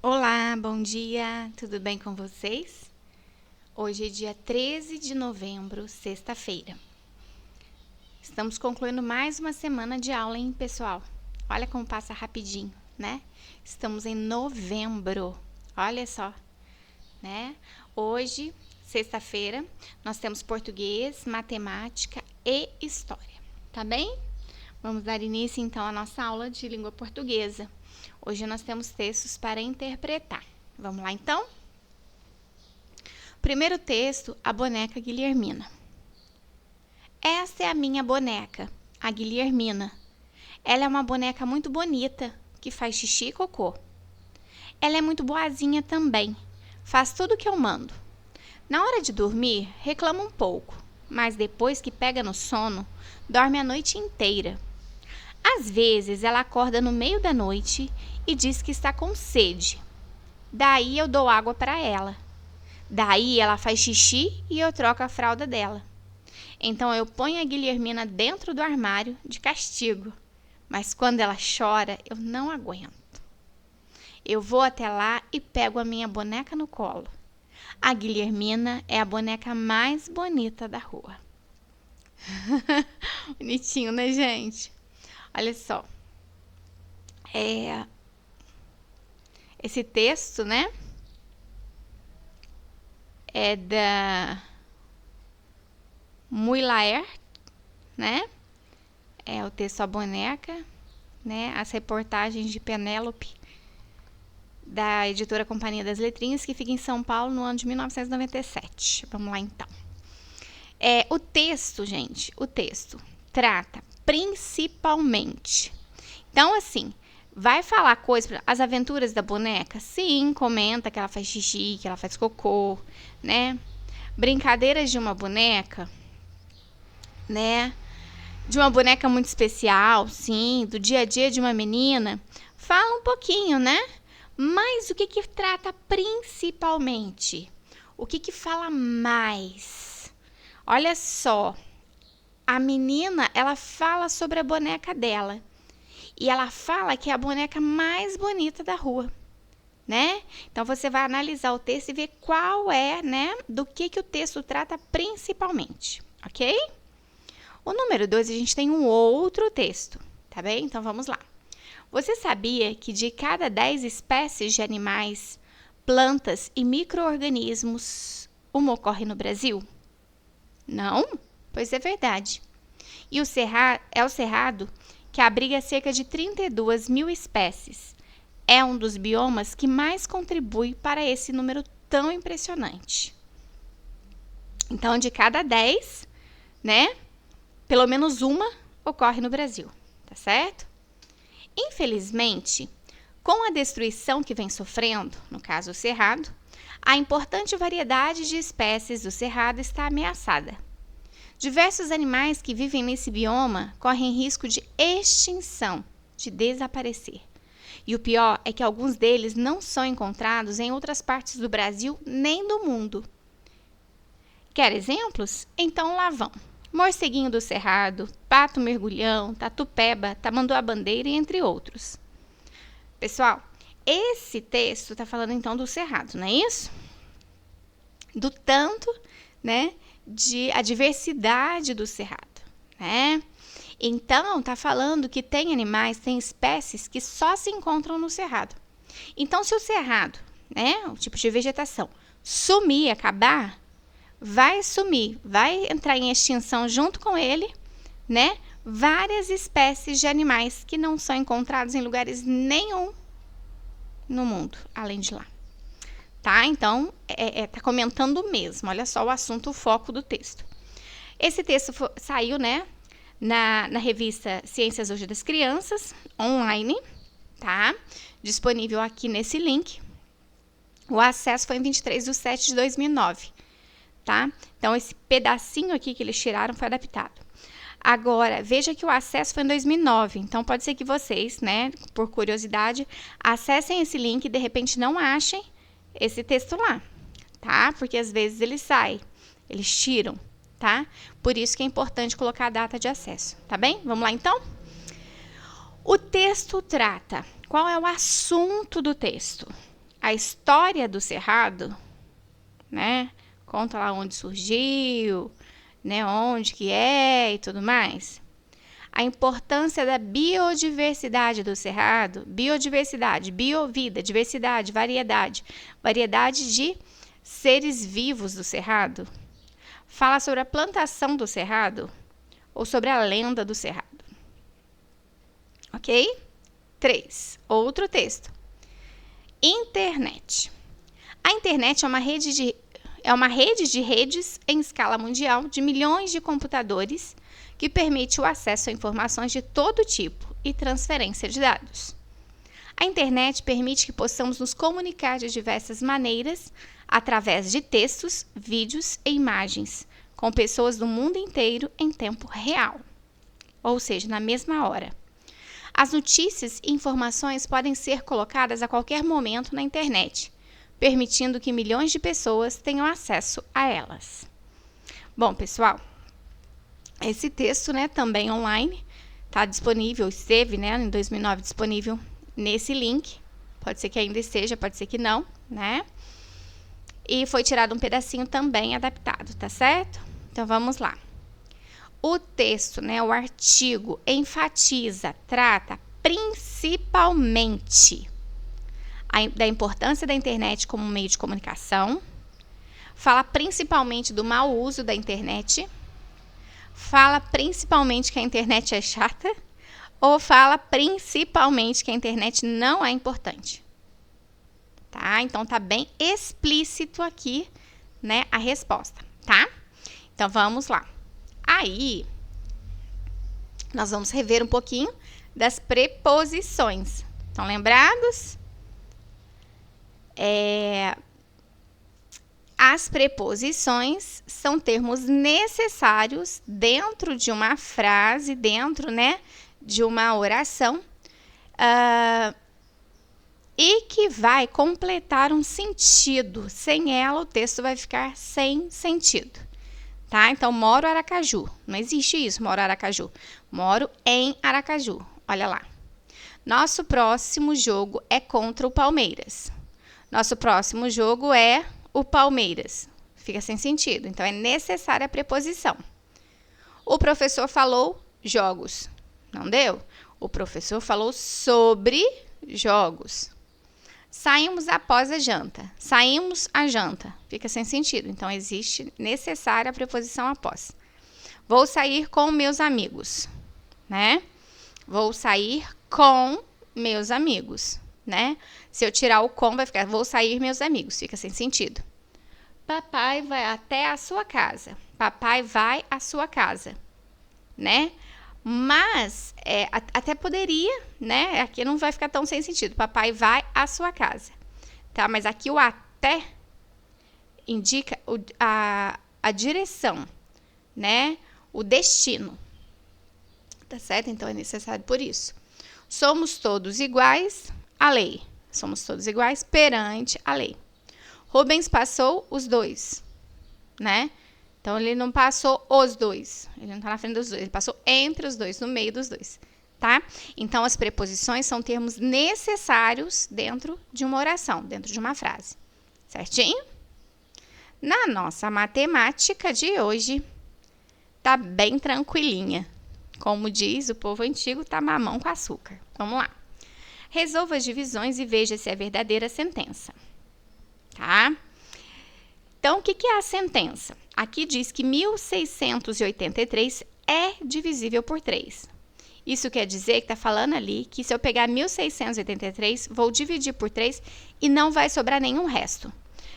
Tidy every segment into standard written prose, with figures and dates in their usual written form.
Olá, bom dia, tudo bem com vocês? Hoje é dia 13 de novembro, sexta-feira. Estamos concluindo mais uma semana de aula, hein, pessoal? Olha como passa rapidinho, né? Estamos em novembro, olha só, né? Hoje, sexta-feira, nós temos português, matemática e história, tá bem? Vamos dar início, então, à nossa aula de língua portuguesa. Hoje nós temos textos para interpretar. Vamos lá, então? Primeiro texto, a boneca Guilhermina. Esta é a minha boneca, a Guilhermina. Ela é uma boneca muito bonita, que faz xixi e cocô. Ela é muito boazinha também, faz tudo o que eu mando. Na hora de dormir, reclama um pouco, mas depois que pega no sono, dorme a noite inteira. Às vezes, ela acorda no meio da noite e diz que está com sede. Daí eu dou água para ela. Daí ela faz xixi e eu troco a fralda dela. Então eu ponho a Guilhermina dentro do armário de castigo. Mas quando ela chora, eu não aguento. Eu vou até lá e pego a minha boneca no colo. A Guilhermina é a boneca mais bonita da rua. Bonitinho, né, gente? Olha só. Esse texto, né? É da Muylaert, né? É o texto A Boneca, né? As reportagens de Penélope, da editora Companhia das Letrinhas, que fica em São Paulo no ano de 1997. Vamos lá, então. O texto, gente, o texto trata principalmente. Então, assim, vai falar coisas, as aventuras da boneca? Sim, comenta que ela faz xixi, que ela faz cocô, né? Brincadeiras de uma boneca, né? De uma boneca muito especial, sim, do dia a dia de uma menina. Fala um pouquinho, né? Mas o que trata principalmente? O que fala mais? Olha só, a menina, ela fala sobre a boneca dela. E ela fala que é a boneca mais bonita da rua, né? Então, você vai analisar o texto e ver qual é, né, do que o texto trata principalmente, ok? O número 2, a gente tem um outro texto, tá bem? Então, vamos lá. Você sabia que de cada 10 espécies de animais, plantas e micro-organismos, uma ocorre no Brasil? Não? Pois é verdade. E o Cerrado, que abriga cerca de 32 mil espécies, é um dos biomas que mais contribui para esse número tão impressionante. Então, de cada 10, né, pelo menos uma ocorre no Brasil, tá certo? Infelizmente, com a destruição que vem sofrendo, no caso o Cerrado, a importante variedade de espécies do Cerrado está ameaçada. Diversos animais que vivem nesse bioma correm risco de extinção, de desaparecer. E o pior é que alguns deles não são encontrados em outras partes do Brasil nem do mundo. Quer exemplos? Então lá vão. Morceguinho do Cerrado, pato mergulhão, tatu-peba, tamanduá-bandeira e entre outros. Pessoal, esse texto está falando então do Cerrado, não é isso? Do tanto, né, de a diversidade do Cerrado, né? Então, está falando que tem animais, tem espécies que só se encontram no Cerrado. Então, se o Cerrado, né, o tipo de vegetação, sumir, acabar, vai sumir, vai entrar em extinção junto com ele, né? Várias espécies de animais que não são encontrados em lugares nenhum no mundo, além de lá. Tá? Então, tá comentando mesmo. Olha só o assunto, o foco do texto. Esse texto saiu, né, na revista Ciências Hoje das Crianças, online, tá? Disponível aqui nesse link. O acesso foi em 23/7/2009. Tá? Então, esse pedacinho aqui que eles tiraram foi adaptado. Agora, veja que o acesso foi em 2009, então pode ser que vocês, né, por curiosidade, acessem esse link e de repente não achem esse texto lá, tá? Porque às vezes ele sai, eles tiram, tá? Por isso que é importante colocar a data de acesso, tá bem? Vamos lá então? O texto trata, qual é o assunto do texto? a história do cerrado, né? Conta lá onde surgiu, né? Onde que é e tudo mais. A importância da biodiversidade do cerrado, biodiversidade, biovida, diversidade, variedade, variedade de seres vivos do cerrado. Fala sobre a plantação do cerrado ou sobre a lenda do cerrado. Ok? 3. Outro texto. Internet. A internet é uma rede de redes em escala mundial de milhões de computadores que permite o acesso a informações de todo tipo e transferência de dados. A internet permite que possamos nos comunicar de diversas maneiras através de textos, vídeos e imagens com pessoas do mundo inteiro em tempo real, ou seja, na mesma hora. As notícias e informações podem ser colocadas a qualquer momento na internet, permitindo que milhões de pessoas tenham acesso a elas. Bom, pessoal, esse texto, né, também online, está disponível, esteve, né, em 2009 disponível nesse link. Pode ser que ainda esteja, pode ser que não, né? E foi tirado um pedacinho também adaptado, tá certo? Então, vamos lá. O texto, né, o artigo, enfatiza, trata principalmente da importância da internet como meio de comunicação, fala principalmente do mau uso da internet, fala principalmente que a internet é chata, ou fala principalmente que a internet não é importante. Tá? Então, tá bem explícito aqui, né, a resposta, tá? Então, vamos lá. Aí, nós vamos rever um pouquinho das preposições. Estão lembrados? As preposições são termos necessários dentro de uma frase, dentro, né, de uma oração, e que vai completar um sentido. Sem ela, o texto vai ficar sem sentido. Tá? Então, moro em Aracaju. Não existe isso, moro em Aracaju. Moro em Aracaju. Olha lá. Nosso próximo jogo é contra o Palmeiras. Nosso próximo jogo é o Palmeiras. Fica sem sentido. Então, é necessária a preposição. O professor falou jogos. Não deu? O professor falou sobre jogos. Saímos após a janta. Saímos à janta. Fica sem sentido. Então, existe necessária a preposição após. Vou sair com meus amigos, né? Vou sair com meus amigos, né? Se eu tirar o com, vai ficar vou sair meus amigos. Fica sem sentido. Papai vai até a sua casa. Papai vai à sua casa, né? Mas, até poderia, né? Aqui não vai ficar tão sem sentido. Papai vai à sua casa, tá? Mas aqui o até indica a direção, né? O destino, tá certo? Então, é necessário por isso. Somos todos iguais à lei. Somos todos iguais perante a lei. Rubens passou os dois, né? Então, ele não passou os dois. Ele não está na frente dos dois. Ele passou entre os dois, no meio dos dois, tá? Então, as preposições são termos necessários dentro de uma oração, dentro de uma frase. Certinho? Na nossa matemática de hoje, tá bem tranquilinha. Como diz o povo antigo, tá mamão com açúcar. Vamos lá. Resolva as divisões e veja se é verdadeira a sentença. Tá? Então, o que é a sentença? Aqui diz que 1683 é divisível por 3. Isso quer dizer que está falando ali que se eu pegar 1683, vou dividir por 3 e não vai sobrar nenhum resto.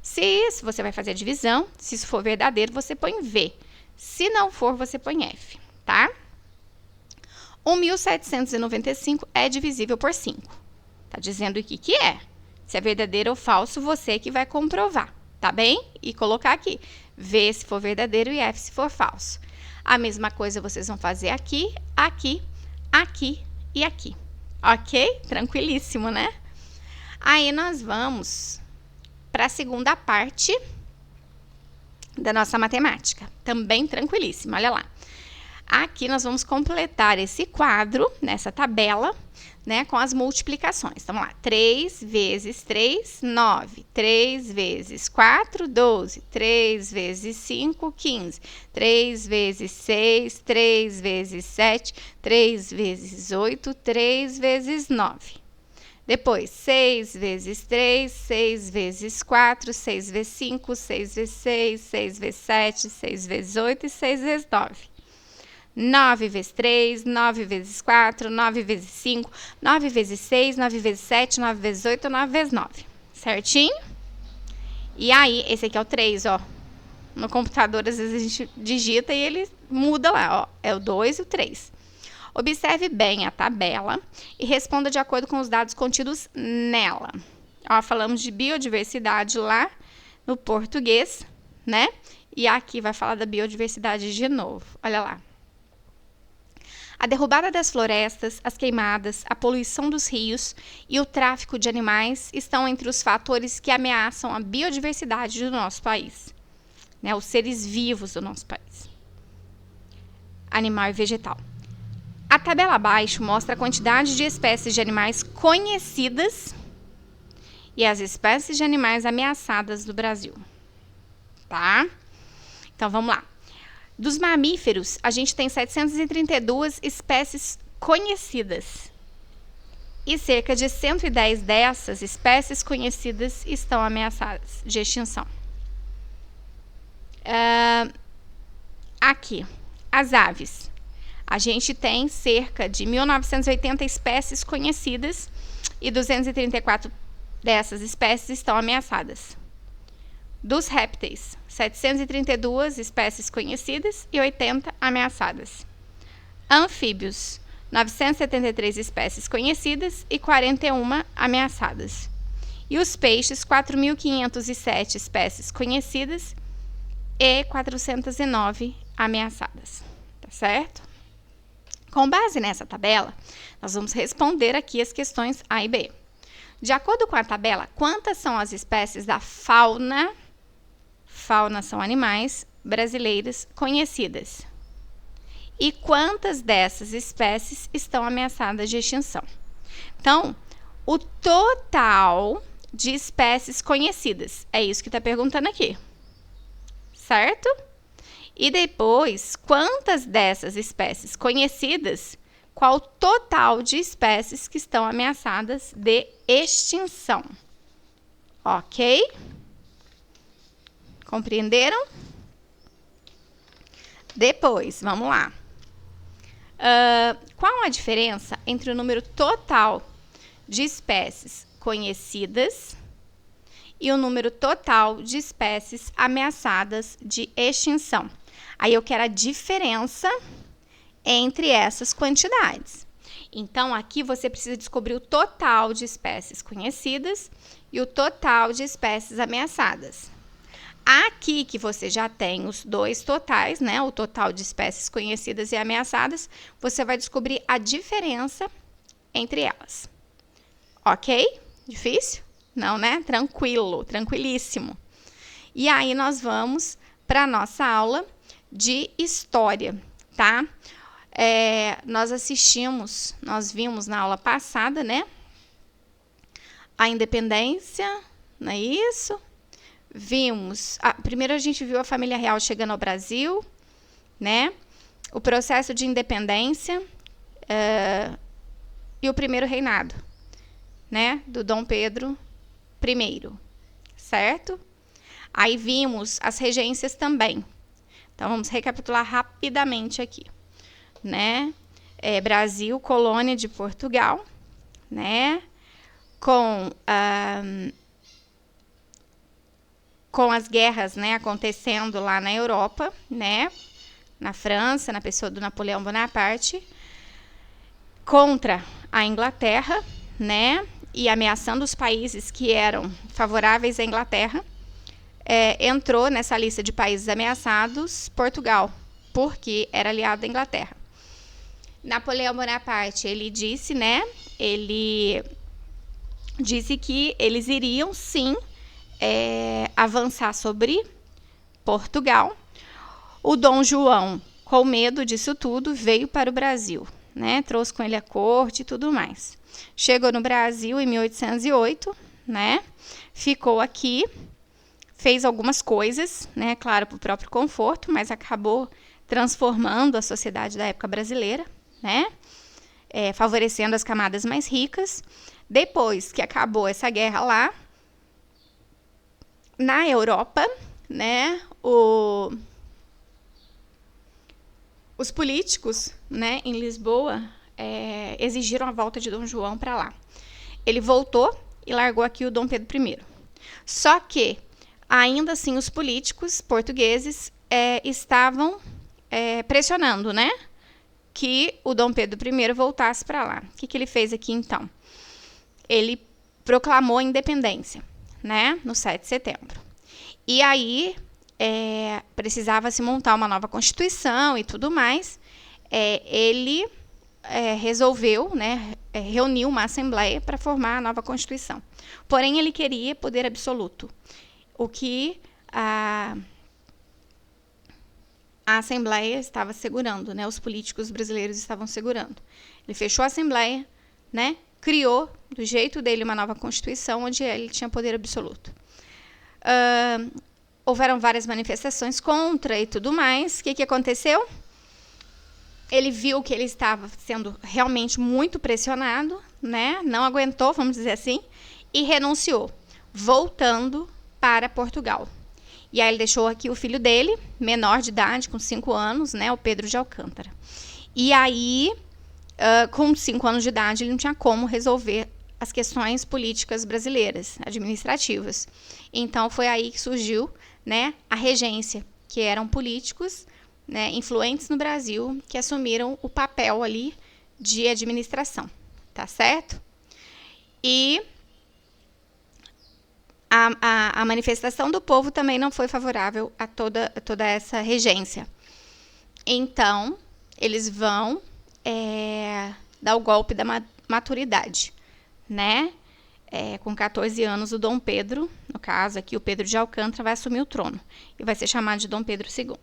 Se isso, você vai fazer a divisão. Se isso for verdadeiro, você põe V. Se não for, você põe F, tá? O 1795 é divisível por 5. Tá dizendo o que é. Se é verdadeiro ou falso, você que vai comprovar. Tá bem? E colocar aqui, V se for verdadeiro e F se for falso. A mesma coisa vocês vão fazer aqui, aqui, aqui e aqui. Ok? Tranquilíssimo, né? Aí, nós vamos para a segunda parte da nossa matemática. Também tranquilíssimo, olha lá. Aqui nós vamos completar esse quadro, nessa tabela, né, com as multiplicações. Então, vamos lá. 3 vezes 3, 9. 3 vezes 4, 12. 3 vezes 5, 15. 3 vezes 6, 3 vezes 7, 3 vezes 8, 3 vezes 9. Depois, 6 vezes 3, 6 vezes 4, 6 vezes 5, 6 vezes 6, 6 vezes 7, 6 vezes 8 e 6 vezes 9. 9 vezes 3, 9 vezes 4, 9 vezes 5, 9 vezes 6, 9 vezes 7, 9 vezes 8, 9 vezes 9. Certinho? E aí, esse aqui é o 3, ó. No computador, às vezes, a gente digita e ele muda lá, ó. É o 2 e o 3. Observe bem a tabela e responda de acordo com os dados contidos nela. Ó, falamos de biodiversidade lá no português, né? E aqui vai falar da biodiversidade de novo. Olha lá. A derrubada das florestas, as queimadas, a poluição dos rios e o tráfico de animais estão entre os fatores que ameaçam a biodiversidade do nosso país, né? Os seres vivos do nosso país, animal e vegetal. A tabela abaixo mostra a quantidade de espécies de animais conhecidas e as espécies de animais ameaçadas do Brasil, tá? Então, vamos lá. Dos mamíferos, a gente tem 732 espécies conhecidas. E cerca de 110 dessas espécies conhecidas estão ameaçadas de extinção. Aqui, as aves. A gente tem cerca de 1.980 espécies conhecidas e 234 dessas espécies estão ameaçadas. Dos répteis, 732 espécies conhecidas e 80 ameaçadas. Anfíbios, 973 espécies conhecidas e 41 ameaçadas. E os peixes, 4.507 espécies conhecidas e 409 ameaçadas. Tá certo? Com base nessa tabela, nós vamos responder aqui as questões A e B. De acordo com a tabela, quantas são as espécies da fauna? Fauna são animais brasileiras conhecidas. E quantas dessas espécies estão ameaçadas de extinção? Então, o total de espécies conhecidas. É isso que está perguntando aqui. Certo? E depois, quantas dessas espécies conhecidas, qual o total de espécies que estão ameaçadas de extinção? Ok? Compreenderam? Depois, vamos lá. Qual a diferença entre o número total de espécies conhecidas e o número total de espécies ameaçadas de extinção? Aí eu quero a diferença entre essas quantidades. Então, aqui você precisa descobrir o total de espécies conhecidas e o total de espécies ameaçadas. Aqui que você já tem os dois totais, né? O total de espécies conhecidas e ameaçadas, você vai descobrir a diferença entre elas. Ok? Difícil? Não, né? Tranquilo, tranquilíssimo. E aí nós vamos para a nossa aula de história, tá? Nós vimos na aula passada, né? A independência, não é isso? Primeiro a gente viu a família real chegando ao Brasil, né? O processo de independência e o primeiro reinado, né? Do Dom Pedro I, certo? Aí vimos as regências também. Então, vamos recapitular rapidamente aqui, né? Brasil, colônia de Portugal, né? Com as guerras, né, acontecendo lá na Europa, né? Na França, na pessoa do Napoleão Bonaparte, contra a Inglaterra, né? E ameaçando os países que eram favoráveis à Inglaterra. Entrou nessa lista de países ameaçados Portugal, porque era aliado da Inglaterra. Napoleão Bonaparte, ele disse, né? Ele disse que eles iriam, sim, avançar sobre Portugal. O Dom João com medo disso tudo, veio para o Brasil, né? Trouxe com ele a corte e tudo mais. Chegou no Brasil em 1808, né? Ficou aqui, fez algumas coisas, né? Claro, para o próprio conforto, mas acabou transformando a sociedade da época brasileira, né? Favorecendo as camadas mais ricas. Depois que acabou essa guerra lá, na Europa, né? Os políticos, né, em Lisboa, exigiram a volta de Dom João para lá. Ele voltou e largou aqui o Dom Pedro I. Só que, ainda assim, os políticos portugueses estavam pressionando, né, que o Dom Pedro I voltasse para lá. O que ele fez aqui, então? Ele proclamou a independência, né, no 7 de setembro. E aí, precisava se montar uma nova Constituição e tudo mais. Ele resolveu, né, reuniu uma Assembleia para formar a nova Constituição. Porém, ele queria poder absoluto, o que a Assembleia estava segurando, né, os políticos brasileiros estavam segurando. Ele fechou a Assembleia, né, criou do jeito dele uma nova Constituição, onde ele tinha poder absoluto. Houveram várias manifestações contra e tudo mais. O que aconteceu? Ele viu que ele estava sendo realmente muito pressionado, né? Não aguentou, vamos dizer assim, e renunciou, voltando para Portugal. E aí ele deixou aqui o filho dele, menor de idade, com 5 anos, né? O Pedro de Alcântara. E aí, com 5 anos de idade, ele não tinha como resolver as questões políticas brasileiras, administrativas. Então, foi aí que surgiu, né, a regência, que eram políticos, né, influentes no Brasil, que assumiram o papel ali de administração, tá certo? E a manifestação do povo também não foi favorável a toda essa regência. Então, eles vão dar o golpe da maturidade, né? Com 14 anos, o Dom Pedro, no caso aqui o Pedro de Alcântara, vai assumir o trono e vai ser chamado de Dom Pedro II.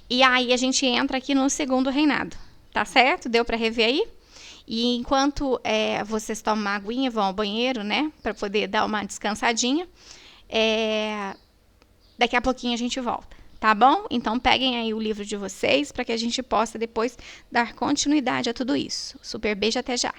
E aí a gente entra aqui no segundo reinado, tá certo? Deu para rever aí? E enquanto vocês tomam uma aguinha, vão ao banheiro, né, para poder dar uma descansadinha, daqui a pouquinho a gente volta, tá bom? Então peguem aí o livro de vocês para que a gente possa depois dar continuidade a tudo isso. Super beijo, até já!